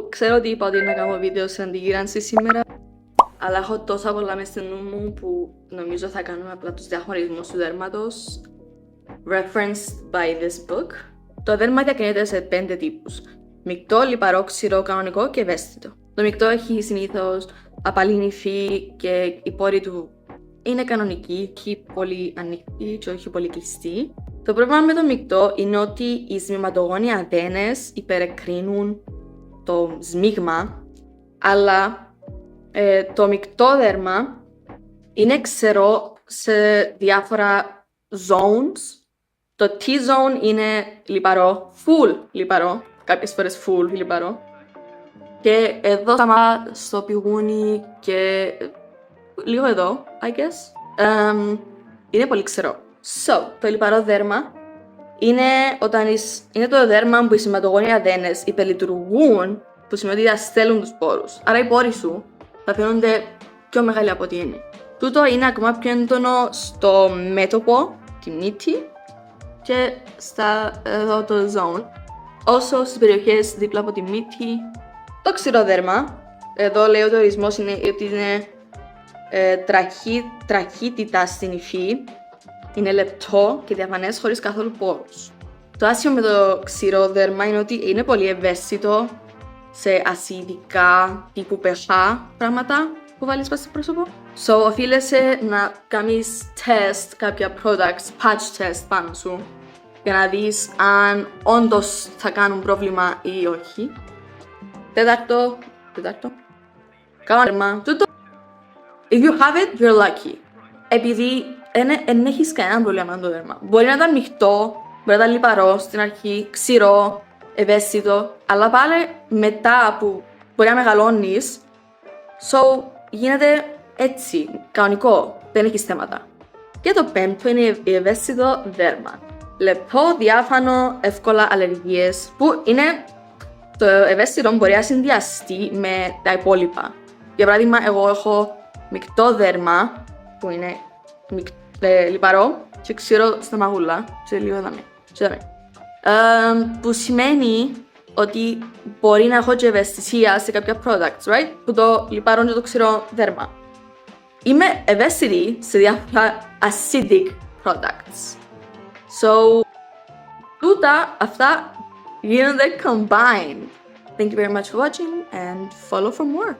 Ξέρω ότι είπα ότι να κάνω βίντεο σε αντιγύρανση σήμερα, αλλά έχω τόσα πολλά μες στο νου μου που νομίζω θα κάνουμε απλά τους διαχωρισμούς του δέρματος referenced by this book. Το δέρμα διακρίνεται σε 5 τύπους. Μεικτό, λιπαρό, ξηρό, κανονικό και ευαίσθητο. Το μεικτό έχει συνήθως απαλή υφή και η πόρη του είναι κανονική, όχι πολύ ανοιχτή και όχι πολύ κλειστή. Το πρόβλημα με το μεικτό είναι ότι οι σμιγματογόνοι αδένες υπερεκρίνουν το σμίγμα, αλλά το μεικτό δέρμα είναι ξερό σε διάφορα zones. Το T-zone είναι λιπαρό, full λιπαρό, κάποιες φορές full λιπαρό. Και εδώ στο πηγούνι και λίγο εδώ, I guess, είναι πολύ ξερό. Το λιπαρό δέρμα είναι το δέρμα που οι σηματογόνοι αδένες υπερλειτουργούν, που σημαίνει ότι διαστέλνουν τους πόρους. Άρα οι πόροι σου θα φαίνονται πιο μεγάλοι από ό,τι είναι. Τούτο είναι ακόμα πιο έντονο στο μέτωπο, τη μύτη και εδώ το zone. Όσο στις περιοχές δίπλα από τη μύτη, το ξηρό δέρμα, εδώ λέει ότι ο ορισμός είναι ότι είναι τραχύτητα στην υφή, είναι λεπτό και διαφανές χωρίς καθόλου πόρους. Το άσχημο με το ξηρό δέρμα είναι ότι είναι πολύ ευαίσθητο σε ασιδικά τύπου pH πράγματα που βάλεις πάνω στο πρόσωπο. Οφείλεσαι να κάνεις test, κάποια products, patch test πάνω σου για να δεις αν όντως θα κάνουν πρόβλημα ή όχι. Τέταρτο. Κάνω δέρμα. If you have it, you're lucky. Επειδή δεν έχεις κανένα πρόβλημα με το δέρμα. Μπορεί να ήταν μειχτό, μπορεί να ήταν λιπαρό στην αρχή, ξηρό, ευαίσθητο, αλλά πάλι μετά που μπορεί να μεγαλώνεις, γίνεται έτσι, κανονικό, δεν έχεις θέματα. Και το πέμπτο είναι ευαίσθητο δέρμα. Λεπτό, διάφανο, εύκολα αλλεργίες, που είναι το ευαίσθητο μπορεί να συνδυαστεί με τα υπόλοιπα. Για παράδειγμα, εγώ έχω μεικτό δέρμα, που είναι λιπαρό και ξηρό στα μαγούλα, και λίγο εδώ. Που σημαίνει ότι μπορεί να έχω και ευαισθησία σε κάποια products, right? Που το λιπαρό και το ξηρό δέρμα. Είμαι ευαίσθητη σε διάφορα acidic products. Αυτά γίνονται combined. Thank you very much for watching and follow for more.